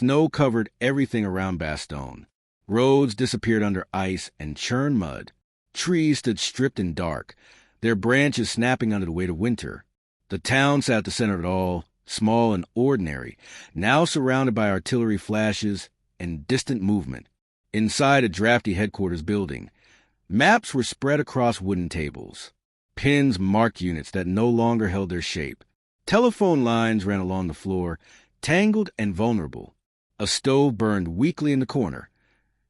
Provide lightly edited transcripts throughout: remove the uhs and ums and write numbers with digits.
Snow covered everything around Bastogne. Roads disappeared under ice and churned mud. Trees stood stripped and dark, their branches snapping under the weight of winter. The town sat at the center of it all, small and ordinary, now surrounded by artillery flashes and distant movement. Inside a drafty headquarters building, maps were spread across wooden tables. Pins marked units that no longer held their shape. Telephone lines ran along the floor, tangled and vulnerable. A stove burned weakly in the corner,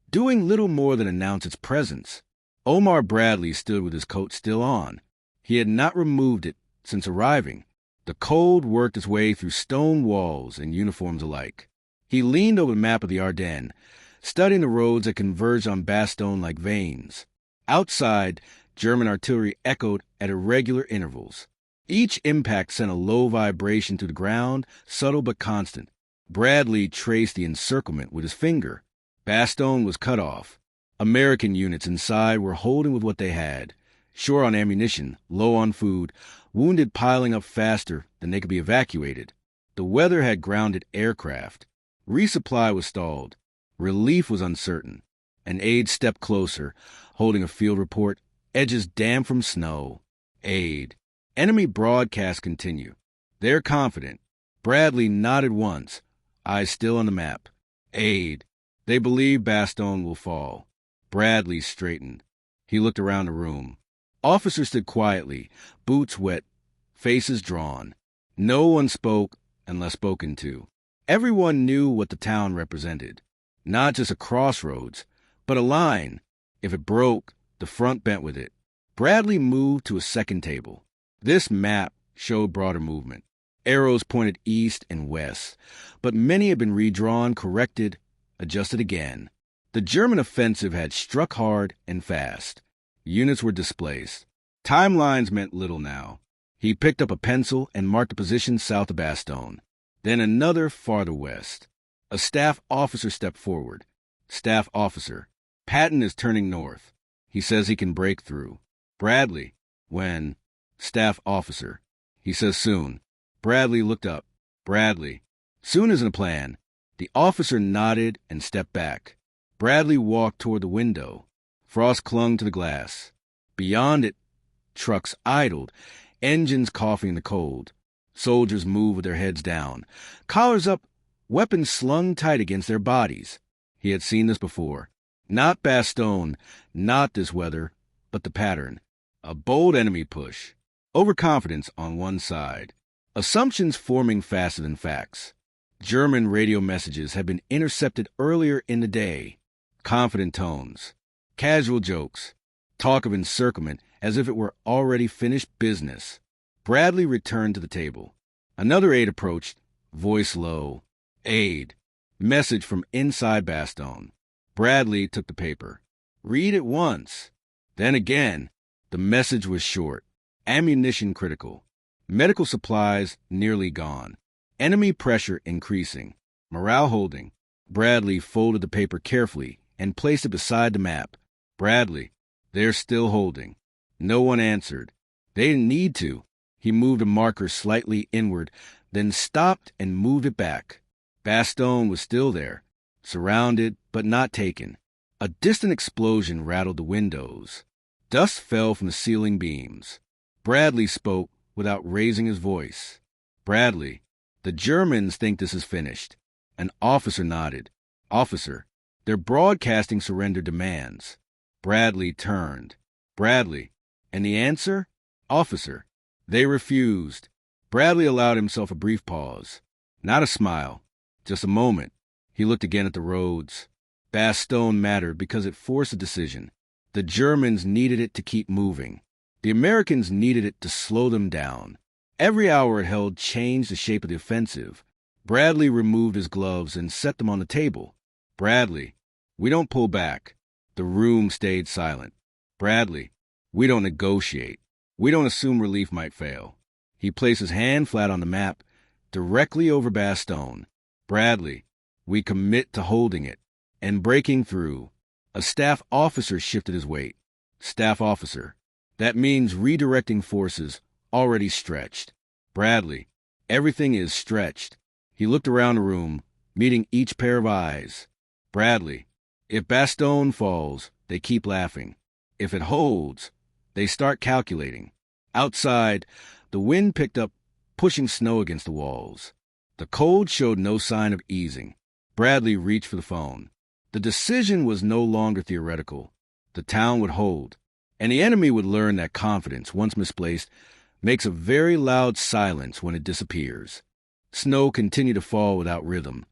doing little more than announce its presence. Omar Bradley stood with his coat still on. He had not removed it since arriving. The cold worked its way through stone walls and uniforms alike. He leaned over the map of the Ardennes, studying the roads that converged on Bastogne like veins. Outside, German artillery echoed at irregular intervals. Each impact sent a low vibration through the ground, subtle but constant. Bradley traced the encirclement with his finger. Bastogne was cut off. American units inside were holding with what they had, short on ammunition, low on food, wounded piling up faster than they could be evacuated. The weather had grounded aircraft. Resupply was stalled. Relief was uncertain. An aide stepped closer, holding a field report, edges damp from snow. Aide. Enemy broadcasts continue. They're confident. Bradley nodded once, eyes still on the map. Aide. They believe Bastogne will fall. Bradley straightened. He looked around the room. Officers stood quietly, boots wet, faces drawn. No one spoke unless spoken to. Everyone knew what the town represented. Not just a crossroads, but a line. If it broke, the front bent with it. Bradley moved to a second table. This map showed broader movement. Arrows pointed east and west, but many had been redrawn, corrected, adjusted again. The German offensive had struck hard and fast. Units were displaced. Timelines meant little now. He picked up a pencil and marked a position south of Bastogne, then another farther west. A staff officer stepped forward. Staff officer. Patton is turning north. He says he can break through. Bradley. When? Staff officer. He says soon. Bradley looked up. Bradley. Soon isn't a plan. The officer nodded and stepped back. Bradley walked toward the window. Frost clung to the glass. Beyond it, trucks idled, engines coughing in the cold. Soldiers moved with their heads down, collars up, weapons slung tight against their bodies. He had seen this before. Not Bastogne, not this weather, but the pattern. A bold enemy push. Overconfidence on one side. Assumptions forming faster than facts. German radio messages had been intercepted earlier in the day. Confident tones. Casual jokes. Talk of encirclement as if it were already finished business. Bradley returned to the table. Another aide approached, voice low. Aide. Message from inside Bastogne. Bradley took the paper. Read it once. Then again. The message was short. Ammunition critical. Medical supplies nearly gone. Enemy pressure increasing. Morale holding. Bradley folded the paper carefully and placed it beside the map. Bradley. They're still holding. No one answered. They didn't need to. He moved a marker slightly inward, then stopped and moved it back. Bastogne was still there, surrounded but not taken. A distant explosion rattled the windows. Dust fell from the ceiling beams. Bradley spoke without raising his voice. Bradley, the Germans think this is finished. An officer nodded. Officer, they're broadcasting surrender demands. Bradley turned. Bradley, and the answer? Officer, they refused. Bradley allowed himself a brief pause. Not a smile, just a moment. He looked again at the roads. Bastogne mattered because it forced a decision. The Germans needed it to keep moving. The Americans needed it to slow them down. Every hour it held changed the shape of the offensive. Bradley removed his gloves and set them on the table. Bradley, we don't pull back. The room stayed silent. Bradley, we don't negotiate. We don't assume relief might fail. He placed his hand flat on the map, directly over Bastogne. Bradley, we commit to holding it and breaking through. A staff officer shifted his weight. Staff officer, that means redirecting forces already stretched. Bradley, everything is stretched. He looked around the room, meeting each pair of eyes. Bradley, if Bastogne falls, they keep laughing. If it holds, they start calculating. Outside, the wind picked up, pushing snow against the walls. The cold showed no sign of easing. Bradley reached for the phone. The decision was no longer theoretical. The town would hold, and the enemy would learn that confidence, once misplaced, makes a very loud silence when it disappears. Snow continued to fall without rhythm,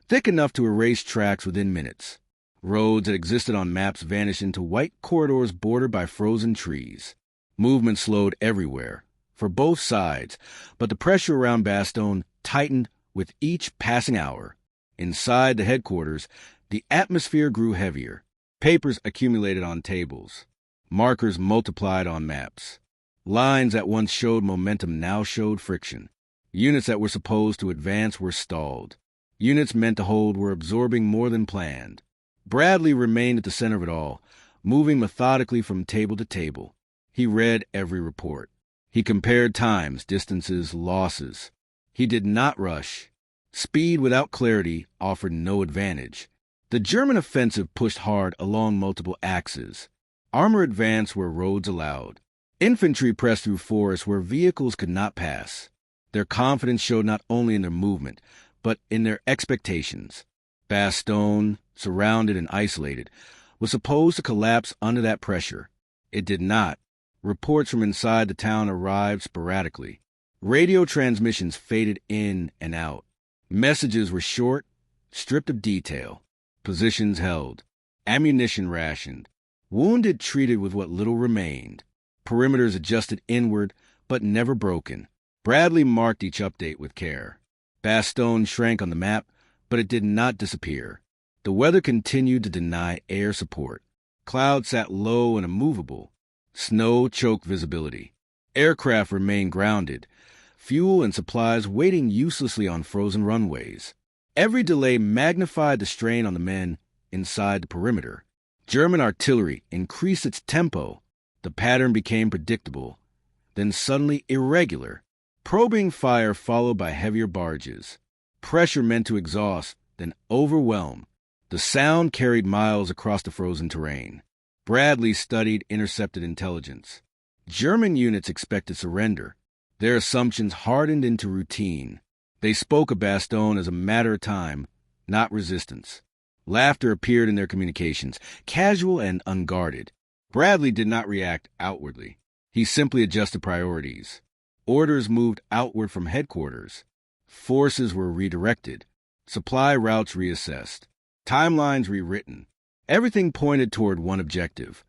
thick enough to erase tracks within minutes. Roads that existed on maps vanished into white corridors bordered by frozen trees. Movement slowed everywhere, for both sides, but the pressure around Bastogne tightened with each passing hour. Inside the headquarters, the atmosphere grew heavier. Papers accumulated on tables. Markers multiplied on maps. Lines that once showed momentum now showed friction. Units that were supposed to advance were stalled. Units meant to hold were absorbing more than planned. Bradley remained at the center of it all, moving methodically from table to table. He read every report. He compared times, distances, losses. He did not rush. Speed without clarity offered no advantage. The German offensive pushed hard along multiple axes. Armor advanced where roads allowed. Infantry pressed through forests where vehicles could not pass. Their confidence showed not only in their movement, but in their expectations. Bastogne, surrounded and isolated, was supposed to collapse under that pressure. It did not. Reports from inside the town arrived sporadically. Radio transmissions faded in and out. Messages were short, stripped of detail. Positions held. Ammunition rationed. Wounded treated with what little remained. Perimeters adjusted inward, but never broken. Bradley marked each update with care. Bastogne shrank on the map, but it did not disappear. The weather continued to deny air support. Clouds sat low and immovable. Snow choked visibility. Aircraft remained grounded, fuel and supplies waiting uselessly on frozen runways. Every delay magnified the strain on the men inside the perimeter. German artillery increased its tempo. The pattern became predictable, then suddenly irregular. Probing fire followed by heavier barges. Pressure meant to exhaust, then overwhelm. The sound carried miles across the frozen terrain. Bradley studied intercepted intelligence. German units expected surrender. Their assumptions hardened into routine. They spoke of Bastogne as a matter of time, not resistance. Laughter appeared in their communications, casual and unguarded. Bradley did not react outwardly. He simply adjusted priorities. Orders moved outward from headquarters. Forces were redirected. Supply routes reassessed. Timelines rewritten. Everything pointed toward one objective: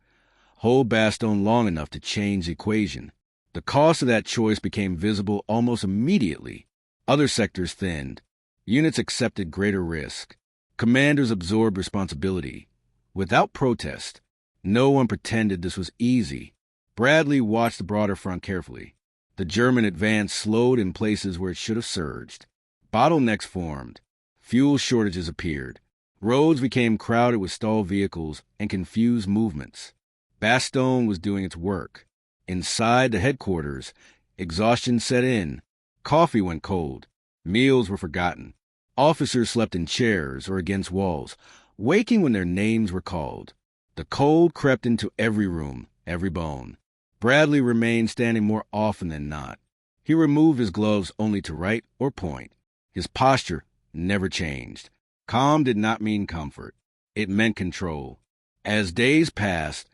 hold Bastogne long enough to change the equation. The cost of that choice became visible almost immediately. Other sectors thinned. Units accepted greater risk. Commanders absorbed responsibility. Without protest. No one pretended this was easy. Bradley watched the broader front carefully. The German advance slowed in places where it should have surged. Bottlenecks formed. Fuel shortages appeared. Roads became crowded with stalled vehicles and confused movements. Bastogne was doing its work. Inside the headquarters, exhaustion set in. Coffee went cold. Meals were forgotten. Officers slept in chairs or against walls, waking when their names were called. The cold crept into every room, every bone. Bradley remained standing more often than not. He removed his gloves only to write or point. His posture never changed. Calm did not mean comfort. It meant control. As days passed,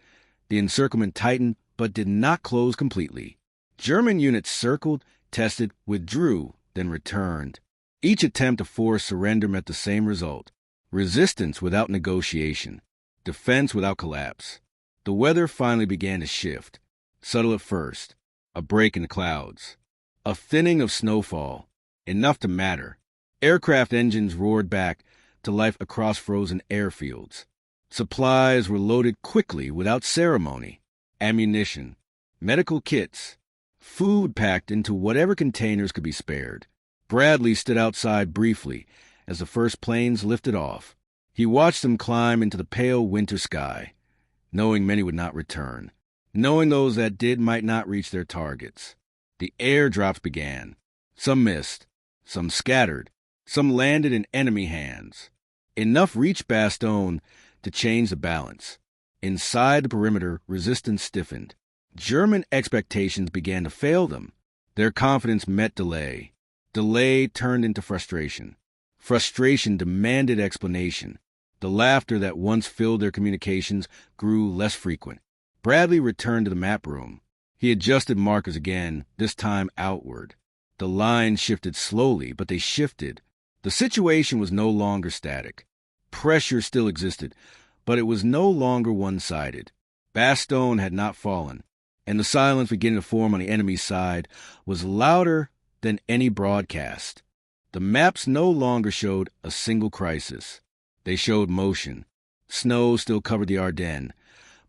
the encirclement tightened but did not close completely. German units circled, tested, withdrew, then returned. Each attempt to force surrender met the same result: resistance without negotiation, defense without collapse. The weather finally began to shift. Subtle at first, a break in the clouds, a thinning of snowfall, enough to matter. Aircraft engines roared back to life across frozen airfields. Supplies were loaded quickly without ceremony. Ammunition, medical kits, food packed into whatever containers could be spared. Bradley stood outside briefly as the first planes lifted off. He watched them climb into the pale winter sky, knowing many would not return, knowing those that did might not reach their targets. The airdrops began. Some missed, some scattered, Some landed in enemy hands. Enough reached Bastogne to change the balance. Inside the perimeter, resistance stiffened. German expectations began to fail them. Their confidence met delay. Delay turned into frustration. Frustration demanded explanation. The laughter that once filled their communications grew less frequent. Bradley returned to the map room. He adjusted markers again, this time outward. The lines shifted slowly, but they shifted. The situation was no longer static. Pressure still existed, but it was no longer one-sided. Bastogne had not fallen, and the silence beginning to form on the enemy's side was louder than any broadcast. The maps no longer showed a single crisis. They showed motion. Snow still covered the Ardennes,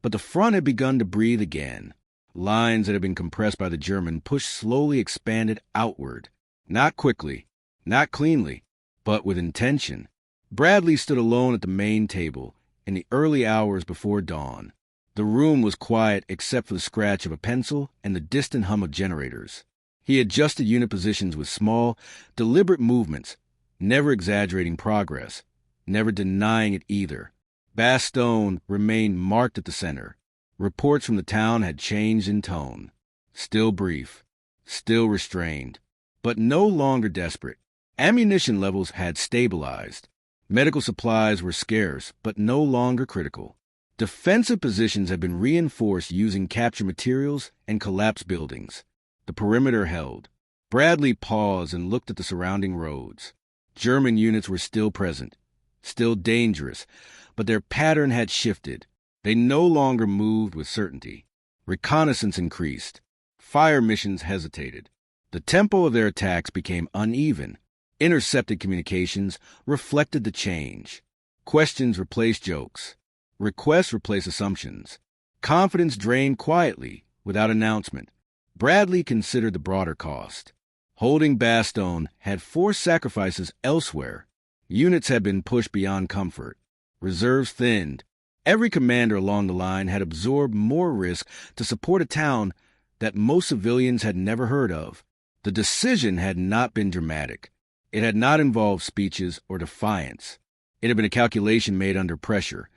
but the front had begun to breathe again. Lines that had been compressed by the German pushed slowly expanded outward. Not quickly, not cleanly, but with intention. Bradley stood alone at the main table in the early hours before dawn. The room was quiet except for the scratch of a pencil and the distant hum of generators. He adjusted unit positions with small, deliberate movements, never exaggerating progress, never denying it either. Bastogne remained marked at the center. Reports from the town had changed in tone. Still brief, still restrained, but no longer desperate. Ammunition levels had stabilized. Medical supplies were scarce, but no longer critical. Defensive positions had been reinforced using captured materials and collapsed buildings. The perimeter held. Bradley paused and looked at the surrounding roads. German units were still present, still dangerous, but their pattern had shifted. They no longer moved with certainty. Reconnaissance increased. Fire missions hesitated. The tempo of their attacks became uneven. Intercepted communications reflected the change. Questions replaced jokes. Requests replaced assumptions. Confidence drained quietly, without announcement. Bradley considered the broader cost. Holding Bastogne had forced sacrifices elsewhere. Units had been pushed beyond comfort. Reserves thinned. Every commander along the line had absorbed more risk to support a town that most civilians had never heard of. The decision had not been dramatic. It had not involved speeches or defiance. It had been a calculation made under pressure,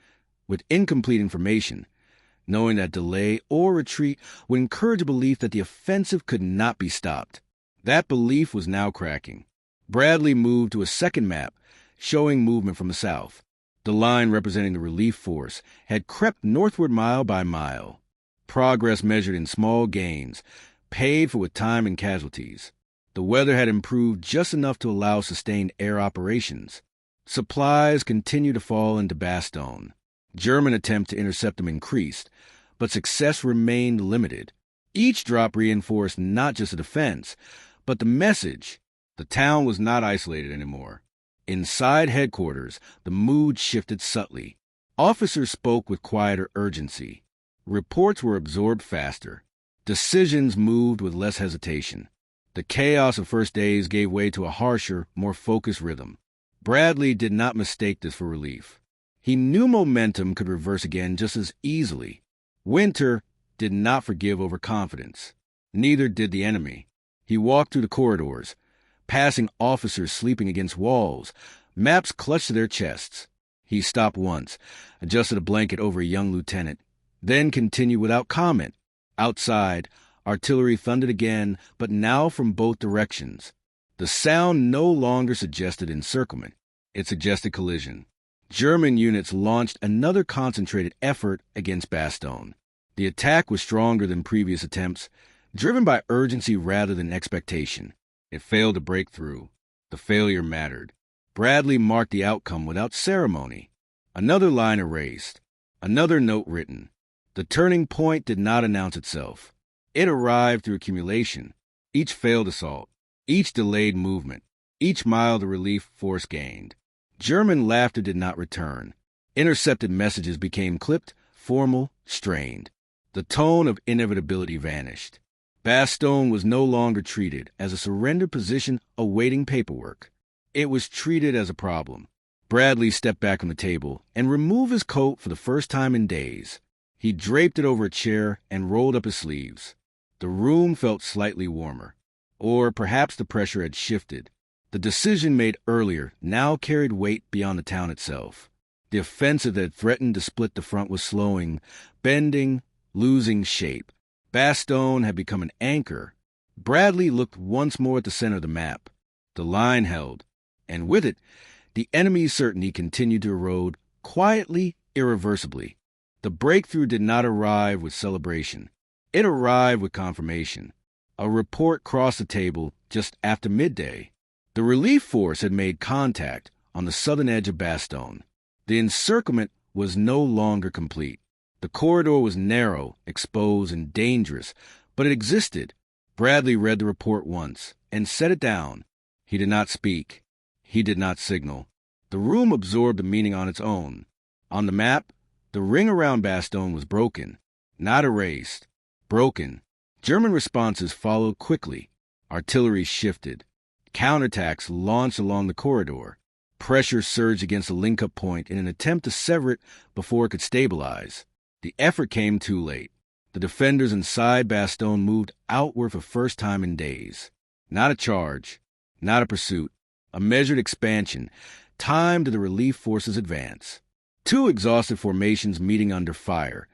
with incomplete information, knowing that delay or retreat would encourage a belief that the offensive could not be stopped. That belief was now cracking. Bradley moved to a second map, showing movement from the south. The line representing the relief force had crept northward mile by mile. Progress measured in small gains, paid for with time and casualties. The weather had improved just enough to allow sustained air operations. Supplies continued to fall into Bastogne. German attempt to intercept them increased, but success remained limited. Each drop reinforced not just the defense, but the message. The town was not isolated anymore. Inside headquarters, the mood shifted subtly. Officers spoke with quieter urgency. Reports were absorbed faster. Decisions moved with less hesitation. The chaos of first days gave way to a harsher, more focused rhythm. Bradley did not mistake this for relief. He knew momentum could reverse again just as easily. Winter did not forgive overconfidence. Neither did the enemy. He walked through the corridors, passing officers sleeping against walls, maps clutched to their chests. He stopped once, adjusted a blanket over a young lieutenant, then continued without comment. Outside, artillery thundered again, but now from both directions. The sound no longer suggested encirclement. It suggested collision. German units launched another concentrated effort against Bastogne. The attack was stronger than previous attempts, driven by urgency rather than expectation. It failed to break through. The failure mattered. Bradley marked the outcome without ceremony. Another line erased. Another note written. The turning point did not announce itself. It arrived through accumulation. Each failed assault. Each delayed movement. Each mile the relief force gained. German laughter did not return. Intercepted messages became clipped, formal, strained. The tone of inevitability vanished. Bastogne was no longer treated as a surrendered position awaiting paperwork. It was treated as a problem. Bradley stepped back from the table and removed his coat for the first time in days. He draped it over a chair and rolled up his sleeves. The room felt slightly warmer. Or perhaps the pressure had shifted. The decision made earlier now carried weight beyond the town itself. The offensive that threatened to split the front was slowing, bending, losing shape. Bastogne had become an anchor. Bradley looked once more at the center of the map. The line held, and with it, the enemy's certainty continued to erode, quietly, irreversibly. The breakthrough did not arrive with celebration. It arrived with confirmation. A report crossed the table just after midday. The relief force had made contact on the southern edge of Bastogne. The encirclement was no longer complete. The corridor was narrow, exposed, and dangerous, but it existed. Bradley read the report once and set it down. He did not speak. He did not signal. The room absorbed the meaning on its own. On the map, the ring around Bastogne was broken, not erased. Broken. German responses followed quickly. Artillery shifted. Counterattacks launched along the corridor. Pressure surged against the link-up point in an attempt to sever it before it could stabilize. The effort came too late. The defenders inside Bastogne moved outward for the first time in days. Not a charge, not a pursuit, a measured expansion, timed to the relief forces' advance. Two exhausted formations meeting under fire,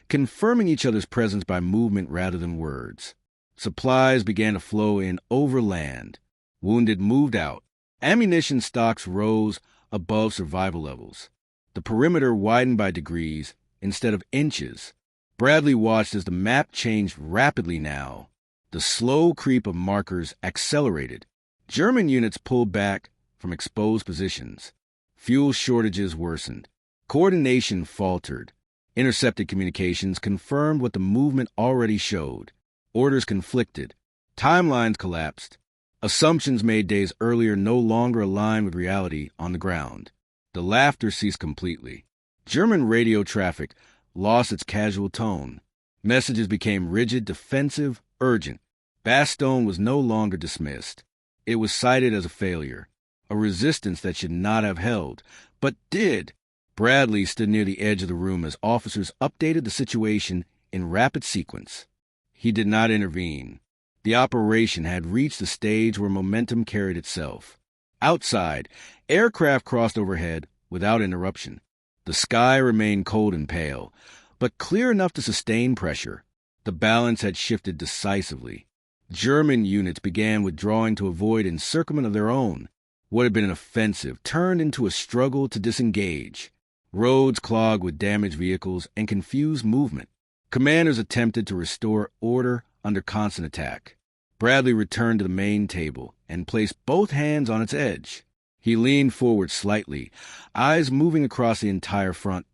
confirming each other's presence by movement rather than words. Supplies began to flow in overland. Wounded moved out. Ammunition stocks rose above survival levels. The perimeter widened by degrees instead of inches. Bradley watched as the map changed rapidly now. The slow creep of markers accelerated. German units pulled back from exposed positions. Fuel shortages worsened. Coordination faltered. Intercepted communications confirmed what the movement already showed. Orders conflicted. Timelines collapsed. Assumptions made days earlier no longer aligned with reality on the ground. The laughter ceased completely. German radio traffic lost its casual tone. Messages became rigid, defensive, urgent. Bastogne was no longer dismissed. It was cited as a failure, a resistance that should not have held, but did. Bradley stood near the edge of the room as officers updated the situation in rapid sequence. He did not intervene. The operation had reached the stage where momentum carried itself. Outside, aircraft crossed overhead without interruption. The sky remained cold and pale, but clear enough to sustain pressure. The balance had shifted decisively. German units began withdrawing to avoid encirclement of their own. What had been an offensive turned into a struggle to disengage. Roads clogged with damaged vehicles and confused movement. Commanders attempted to restore order under constant attack. Bradley returned to the main table and placed both hands on its edge. He leaned forward slightly, eyes moving across the entire front,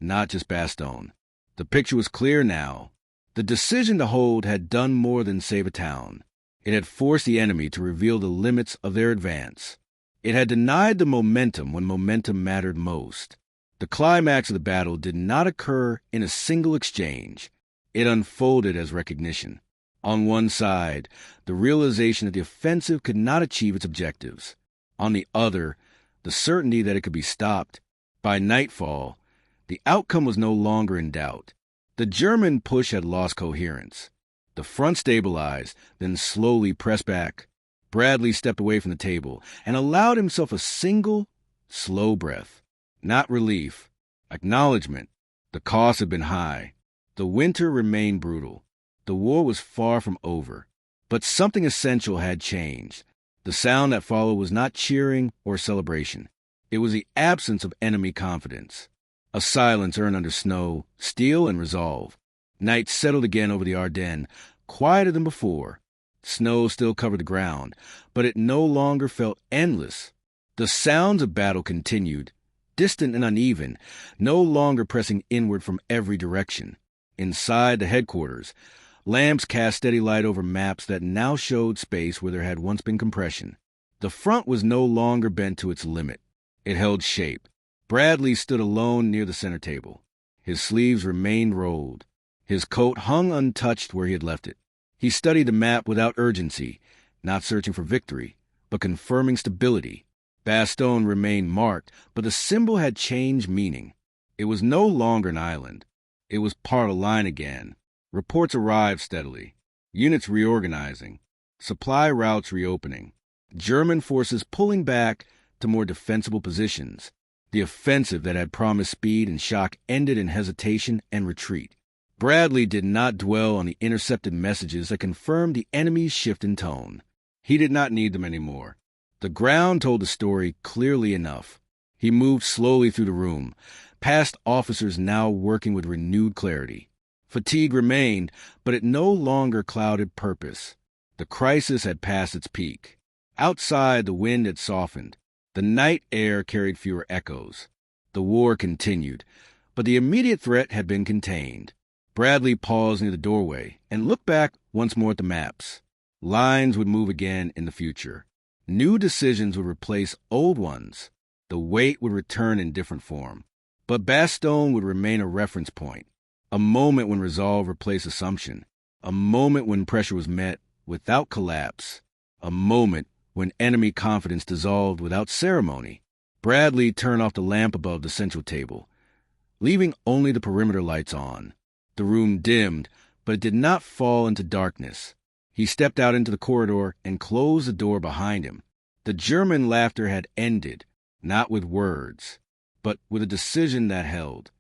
not just Bastogne. The picture was clear now. The decision to hold had done more than save a town. It had forced the enemy to reveal the limits of their advance. It had denied the momentum when momentum mattered most. The climax of the battle did not occur in a single exchange. It unfolded as recognition. On one side, the realization that the offensive could not achieve its objectives. On the other, the certainty that it could be stopped. By nightfall, the outcome was no longer in doubt. The German push had lost coherence. The front stabilized, then slowly pressed back. Bradley stepped away from the table and allowed himself a single, slow breath. Not relief, acknowledgement. The cost had been high. The winter remained brutal. The war was far from over. But something essential had changed. The sound that followed was not cheering or celebration. It was the absence of enemy confidence. A silence earned under snow, steel, and resolve. Night settled again over the Ardennes, quieter than before. Snow still covered the ground, but it no longer felt endless. The sounds of battle continued, distant and uneven, no longer pressing inward from every direction. Inside the headquarters, lamps cast steady light over maps that now showed space where there had once been compression. The front was no longer bent to its limit. It held shape. Bradley stood alone near the center table. His sleeves remained rolled. His coat hung untouched where he had left it. He studied the map without urgency, not searching for victory, but confirming stability. Bastogne remained marked, but the symbol had changed meaning. It was no longer an island. It was part of the line again. Reports arrived steadily. Units reorganizing. Supply routes reopening. German forces pulling back to more defensible positions. The offensive that had promised speed and shock ended in hesitation and retreat. Bradley did not dwell on the intercepted messages that confirmed the enemy's shift in tone. He did not need them anymore. The ground told the story clearly enough. He moved slowly through the room, past officers now working with renewed clarity. Fatigue remained, but it no longer clouded purpose. The crisis had passed its peak. Outside, the wind had softened. The night air carried fewer echoes. The war continued, but the immediate threat had been contained. Bradley paused near the doorway and looked back once more at the maps. Lines would move again in the future. New decisions would replace old ones. The weight would return in different form. But Bastogne would remain a reference point, a moment when resolve replaced assumption, a moment when pressure was met without collapse, a moment when enemy confidence dissolved without ceremony. Bradley turned off the lamp above the central table, leaving only the perimeter lights on. The room dimmed, but it did not fall into darkness. He stepped out into the corridor and closed the door behind him. The German laughter had ended, not with words, but with a decision that held.